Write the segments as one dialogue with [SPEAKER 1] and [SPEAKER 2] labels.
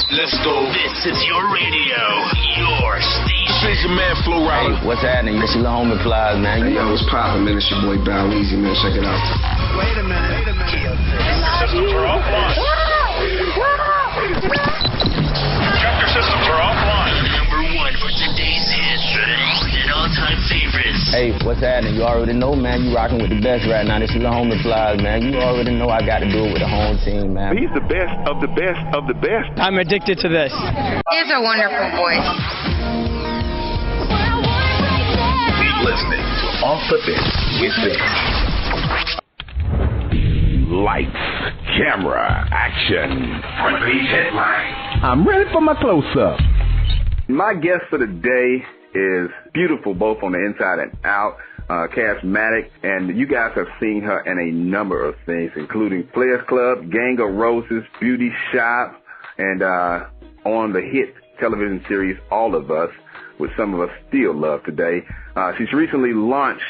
[SPEAKER 1] Let's go. This is your radio, your station. This is your man Flo Rida.
[SPEAKER 2] Hey, what's happening? This your home applies, man.
[SPEAKER 3] Hey, yo, what's poppin', man? It's your boy Bow Weezy, man. Check it out.
[SPEAKER 1] Wait a minute.
[SPEAKER 4] Systems are offline. Chapter systems are offline.
[SPEAKER 1] Number one for today's hits and all-time favorites.
[SPEAKER 2] Hey, what's happening? You already know, man. You rocking with the best right now. This is the home applies, man. You already know I got to do it with the home team, man.
[SPEAKER 5] He's the best of the best of the best.
[SPEAKER 6] I'm addicted to this.
[SPEAKER 7] He's a wonderful voice.
[SPEAKER 8] Keep listening to Off the Fence with Finch.
[SPEAKER 5] Lights, camera, action.
[SPEAKER 8] Front page headline.
[SPEAKER 5] I'm ready for my close-up. My guest for the day is beautiful both on the inside and out, charismatic, and you guys have seen her in a number of things, including Players Club, Gang of Roses, Beauty Shop, and on the hit television series All of Us, which some of us still love today. She's recently launched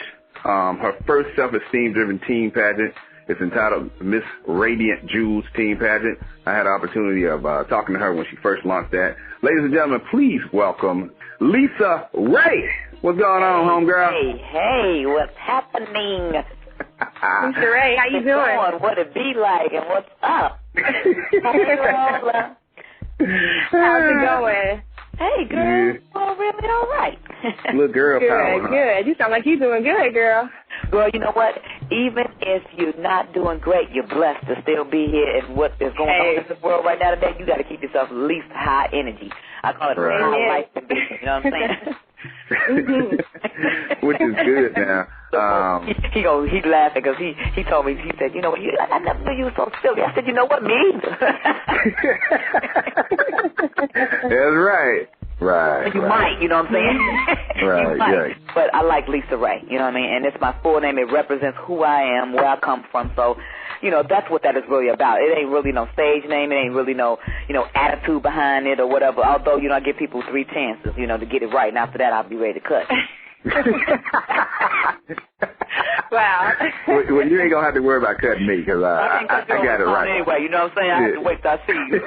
[SPEAKER 5] her first self-esteem-driven teen pageant. It's entitled Miss Radiant Jewels Teen Pageant. I had the opportunity of talking to her when she first launched that. Ladies and gentlemen, please welcome LisaRaye. What's going on, homegirl?
[SPEAKER 9] Hey, what's happening?
[SPEAKER 7] LisaRaye, how you doing?
[SPEAKER 9] What it be like and what's up? Hey, Lola.
[SPEAKER 7] How's it going?
[SPEAKER 9] Hey, girl. Oh, really all right.
[SPEAKER 5] Little girl power.
[SPEAKER 7] Good. You sound like you're doing good, girl.
[SPEAKER 9] Girl, you know what? Even if you're not doing great, you're blessed to still be here. And what is going on in this world right now today, you got to keep yourself at least high energy. I call it a high life condition. You know what I'm saying?
[SPEAKER 5] Which is good now.
[SPEAKER 9] He's laughing because he told me, he said, you know what, I never knew you were so silly. I said, you know what, me either.
[SPEAKER 5] That's right. Right.
[SPEAKER 9] You might, you know what I'm saying?
[SPEAKER 5] Right, yeah.
[SPEAKER 9] But I like LisaRaye, you know what I mean? And it's my full name. It represents who I am, where I come from. So, you know, that's what that is really about. It ain't really no stage name. It ain't really no, you know, attitude behind it or whatever. Although, you know, I give people 3 chances, you know, to get it right. And after that, I'll be ready to cut.
[SPEAKER 7] Wow.
[SPEAKER 5] Well, you ain't going to have to worry about cutting me because I got it right.
[SPEAKER 9] Anyway, you know what I'm saying? I have to wait till I see you.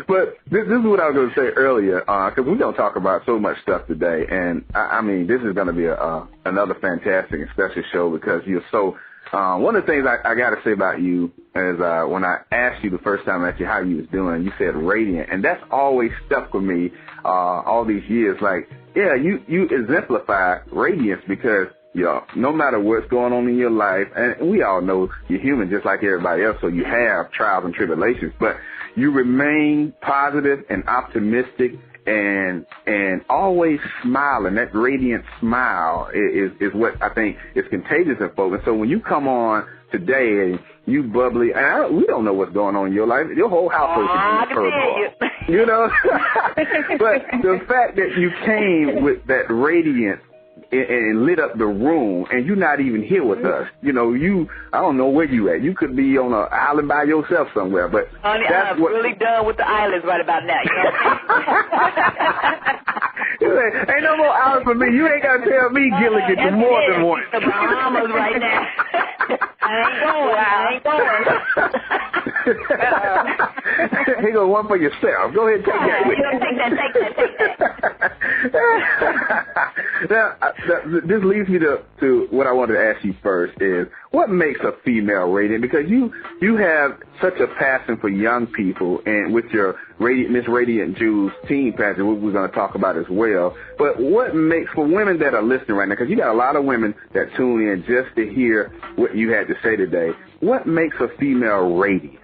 [SPEAKER 5] But this is what I was going to say earlier because we're going to talk about so much stuff today. And, I mean, this is going to be another fantastic and special show because you're so one of the things I got to say about you is when I asked you the first time I asked you how you was doing, you said radiant. And that's always stuck with me all these years. Like, yeah, you exemplify radiance because, you know, no matter what's going on in your life, and we all know you're human just like everybody else, so you have trials and tribulations, but you remain positive and optimistic and always smiling. That radiant smile is what I think is contagious in folks. And so when you come on today and you bubbly, and we don't know what's going on in your life. Your whole household could be purple. You know? But the fact that you came with that radiance and lit up the room, and you're not even here with us. You know, I don't know where you at. You could be on an island by yourself somewhere, but
[SPEAKER 9] honey, I'm really done with the islands right about now. You know what I'm saying?
[SPEAKER 5] Ain't no more island for me. You ain't got to tell me Gilligan to more than one.
[SPEAKER 9] The Bahamas right now. I ain't going.
[SPEAKER 5] Here go one for yourself. Go ahead and take that with you.
[SPEAKER 9] Take that.
[SPEAKER 5] Now, this leads me to what I wanted to ask you first is, what makes a female radiant? Because you have such a passion for young people, and with your Miss Radiant Jewels teen pageant, which we're going to talk about as well. But what makes, for women that are listening right now, because you got a lot of women that tune in just to hear what you had to say today, what makes a female radiant,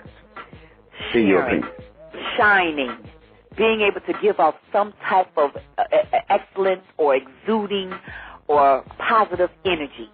[SPEAKER 5] in your opinion?
[SPEAKER 9] Shining. Being able to give off some type of excellence or exuding or positive energy.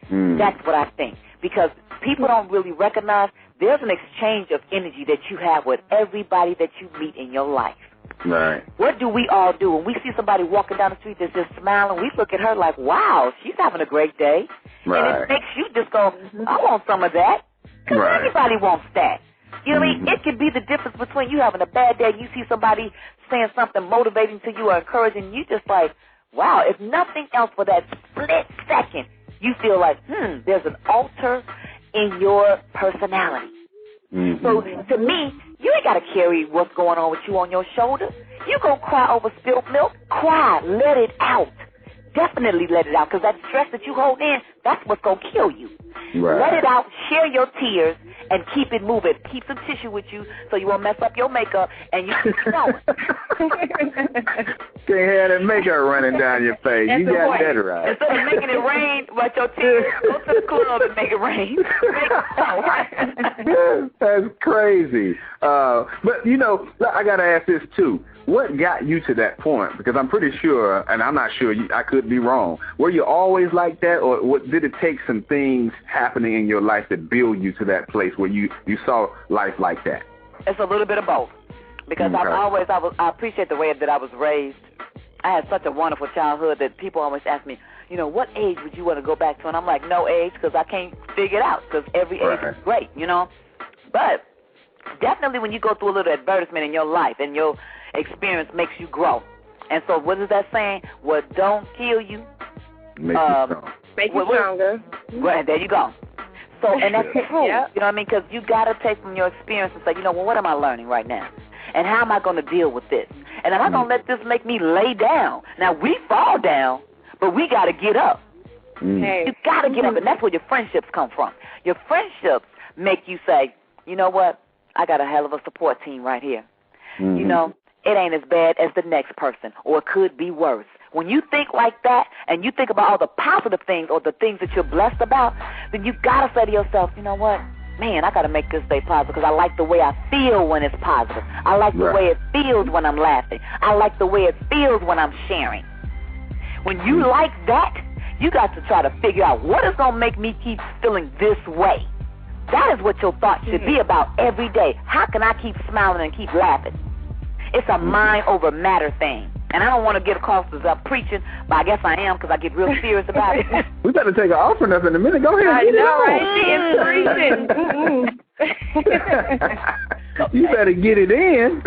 [SPEAKER 9] That's what I think. Because people don't really recognize there's an exchange of energy that you have with everybody that you meet in your life.
[SPEAKER 5] Right.
[SPEAKER 9] What do we all do? When we see somebody walking down the street that's just smiling, we look at her like, wow, she's having a great day.
[SPEAKER 5] Right.
[SPEAKER 9] And it makes you just go, I want some of that. Because everybody wants that. You know what I mean? It could be the difference between you having a bad day and you see somebody saying something motivating to you or encouraging you, just like, wow, if nothing else for that split second, you feel like, there's an alter in your personality. So to me, You ain't got to carry what's going on with you on your shoulder. You gonna cry over spilled milk? Cry. Let it out. Definitely let it out, because that stress that you hold in, that's what's going to kill you.
[SPEAKER 5] Right.
[SPEAKER 9] Let it out, share your tears, and keep it moving. Keep some tissue with you so you won't mess up your makeup, and you keep going.
[SPEAKER 5] Can't have that makeup running down your face.
[SPEAKER 7] That's
[SPEAKER 5] you got
[SPEAKER 7] point.
[SPEAKER 5] that right.
[SPEAKER 9] Instead of making it rain with your tears, go to the club and make it rain.
[SPEAKER 5] That's crazy. But, you know, I got to ask this, too. What got you to that point? Because I'm pretty sure, and I'm not sure, I could be wrong. Were you always like that, or did it take some things happening in your life that build you to that place where you saw life like that?
[SPEAKER 9] It's a little bit of both. Because
[SPEAKER 5] Okay.
[SPEAKER 9] I appreciate the way that I was raised. I had such a wonderful childhood that people always ask me, you know, what age would you want to go back to? And I'm like, no age, because I can't figure it out, because every age is great, you know. But definitely when you go through a little advertisement in your life and your experience makes you grow. And so what is that saying? What don't kill you
[SPEAKER 5] Make you strong.
[SPEAKER 7] Make you stronger.
[SPEAKER 9] Well, there you go. So, and that's true.
[SPEAKER 7] Yeah.
[SPEAKER 9] You know what I mean? Because you got to take from your experience and say, you know, well, what am I learning right now? And how am I going to deal with this? And am I going to let this make me lay down? Now, we fall down, but we got to get up.
[SPEAKER 7] Hey.
[SPEAKER 9] You got to get up, and that's where your friendships come from. Your friendships make you say, you know what? I got a hell of a support team right here. You know, it ain't as bad as the next person, or it could be worse. When you think like that and you think about all the positive things or the things that you're blessed about, then you got to say to yourself, you know what? Man, I got to make this day positive because I like the way I feel when it's positive. I like the way it feels when I'm laughing. I like the way it feels when I'm sharing. When you like that, you got to try to figure out what is going to make me keep feeling this way. That is what your thoughts should be about every day. How can I keep smiling and keep laughing? It's a mind over matter thing. And I don't want to get across as I'm preaching, but I guess I am because I get real serious about it.
[SPEAKER 5] We better take an offering up in a minute. Go ahead.
[SPEAKER 7] I
[SPEAKER 5] get it
[SPEAKER 7] know,
[SPEAKER 5] on.
[SPEAKER 7] right? She is preaching.
[SPEAKER 5] You better get it in.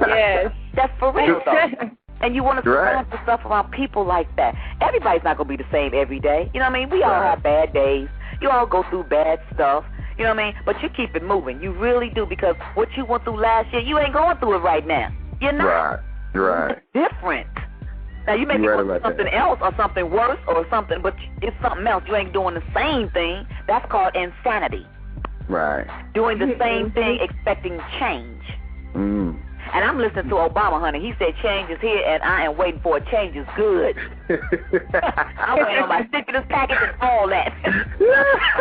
[SPEAKER 7] Yes.
[SPEAKER 9] That's for real, though. And you want to surround yourself around people like that. Everybody's not going to be the same every day. You know what I mean? We all have bad days. You all go through bad stuff. You know what I mean? But you keep it moving. You really do, because what you went through last year, you ain't going through it right now. You're not.
[SPEAKER 5] Right.
[SPEAKER 9] It's different. Now, you may be going through something else or something worse or something, but it's something else. You ain't doing the same thing. That's called insanity.
[SPEAKER 5] Right.
[SPEAKER 9] Doing the same thing, expecting change. And I'm listening to Obama, honey. He said change is here, and I am waiting for a change is good. I'm waiting on my stimulus package and all that.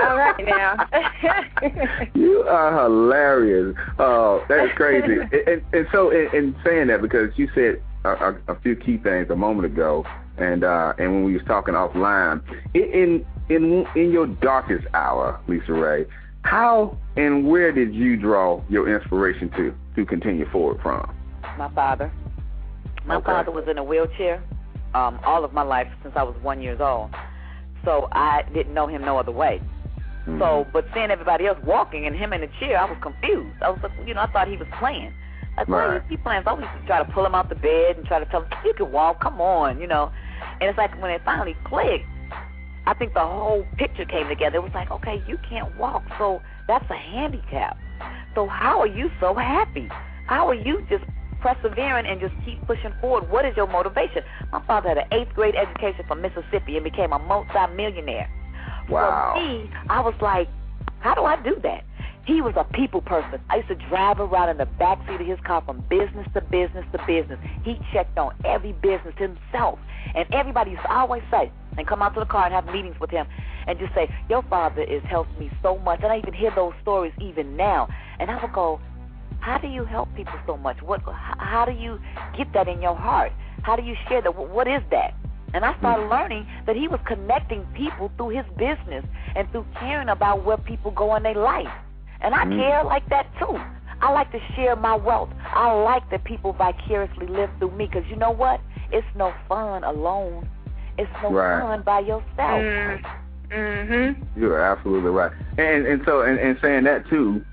[SPEAKER 7] All right now.
[SPEAKER 5] You are hilarious. Oh, that's crazy. And so, in saying that, because you said a few key things a moment ago, and when we was talking offline, in your darkest hour, LisaRaye, how and where did you draw your inspiration to continue forward from?
[SPEAKER 9] My father. My father was in a wheelchair all of my life since I was 1 year old. So I didn't know him no other way. So, but seeing everybody else walking and him in the chair, I was confused. I was like, you know, I thought he was playing. Like, why is he playing? So I used to try to pull him out the bed and try to tell him, you can walk, come on, you know. And it's like when it finally clicked, I think the whole picture came together. It was like, okay, you can't walk, so that's a handicap. So how are you so happy? How are you just persevering and just keep pushing forward? What is your motivation? My father had an 8th grade education from Mississippi and became a multi-millionaire.
[SPEAKER 5] Wow.
[SPEAKER 9] For me, I was like, how do I do that? He was a people person. I used to drive around in the backseat of his car from business to business to business. He checked on every business himself. And everybody used to always say, and come out to the car and have meetings with him and just say, your father has helped me so much. And I even hear those stories even now. And I would go, how do you help people so much? How do you get that in your heart? How do you share that? What is that? And I started learning that he was connecting people through his business and through caring about where people go in their life. And I care like that too. I like to share my wealth. I like that people vicariously live through me, because you know what? It's no fun alone. It's no fun by yourself.
[SPEAKER 5] You're absolutely right. And so saying that too,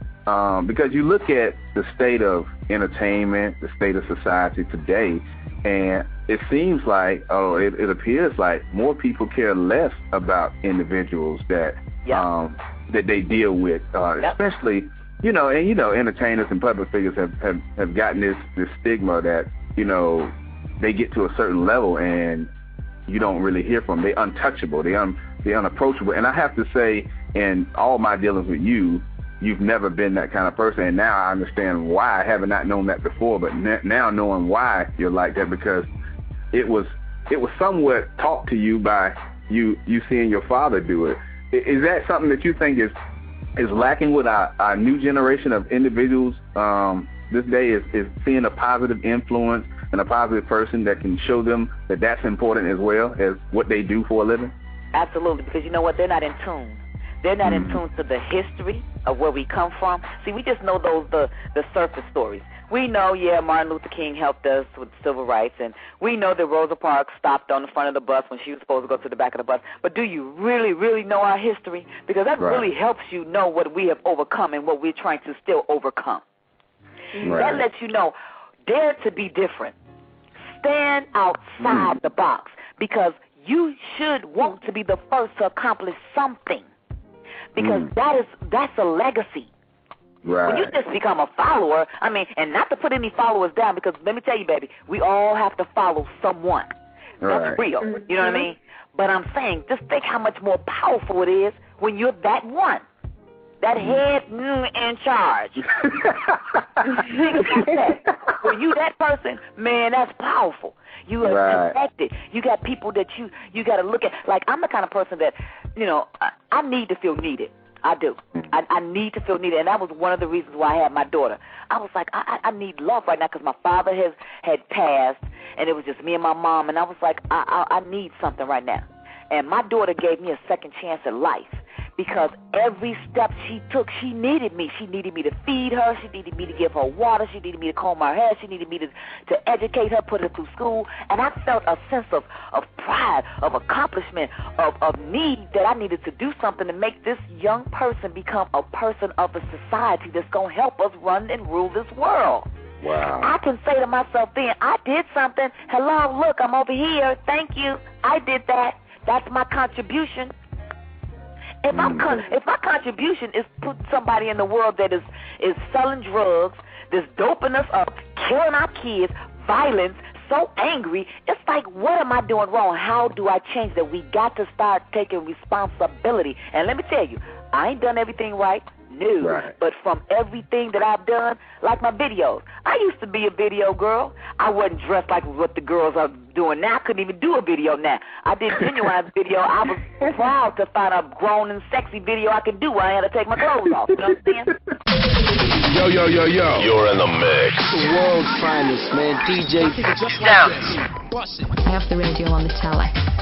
[SPEAKER 5] because you look at the state of entertainment, the state of society today, and it seems like, it appears like more people care less about individuals that that they deal with, especially entertainers and public figures have gotten this stigma that, they get to a certain level and you don't really hear from them. They're untouchable. They're unapproachable. And I have to say, in all my dealings with you, you've never been that kind of person. And now I understand why. I have not known that before, but now knowing why you're like that, because it was somewhat taught to you by you seeing your father do it. Is that something that you think is lacking with our new generation of individuals this day, is seeing a positive influence and a positive person that can show them that that's important as well as what they do for a living?
[SPEAKER 9] Absolutely, because you know what? They're not in tune. They're not in tune to the history of where we come from. See, we just know the surface stories. We know, Martin Luther King helped us with civil rights, and we know that Rosa Parks stopped on the front of the bus when she was supposed to go to the back of the bus. But do you really, really know our history? Because that really helps you know what we have overcome and what we're trying to still overcome. Right. That lets you know, dare to be different. Stand outside the box, because you should want to be the first to accomplish something, because that's a legacy. Right. When you just become a follower, and not to put any followers down, because let me tell you, baby, we all have to follow someone. That's real. You know what I mean? But I'm saying, just think how much more powerful it is when you're that one. That head in charge. Think about that. When you that person, man, that's powerful. You are connected. You got people that you got to look at. Like, I'm the kind of person that, I need to feel needed. I do. I need to feel needed, and that was one of the reasons why I had my daughter. I was like, I need love right now, because my father had passed, and it was just me and my mom, and I was like, I need something right now. And my daughter gave me a second chance at life, because every step she took, she needed me. She needed me to feed her. She needed me to give her water. She needed me to comb her hair. She needed me to educate her, put her through school. And I felt a sense of pride, of accomplishment, of need, that I needed to do something to make this young person become a person of a society that's going to help us run and rule this world. Wow. I can say to myself then, I did something. Hello, look, I'm over here. Thank you. I did that. That's my contribution. If my contribution is putting somebody in the world that is selling drugs, that's doping us up, killing our kids, violence, so angry, it's like, what am I doing wrong? How do I change that? We got to start taking responsibility. And let me tell you, I ain't done everything right. No. Right. But from everything that I've done, like my videos, I used to be a video girl. I wasn't dressed like what the girls are doing now. I couldn't even do a video now. I did genuine video. I was proud to find a grown and sexy video I could do where I had to take my clothes off. You know what I'm saying?
[SPEAKER 8] Yo. You're in the mix.
[SPEAKER 2] The world's finest, man. DJ.
[SPEAKER 6] I have the radio on the tele.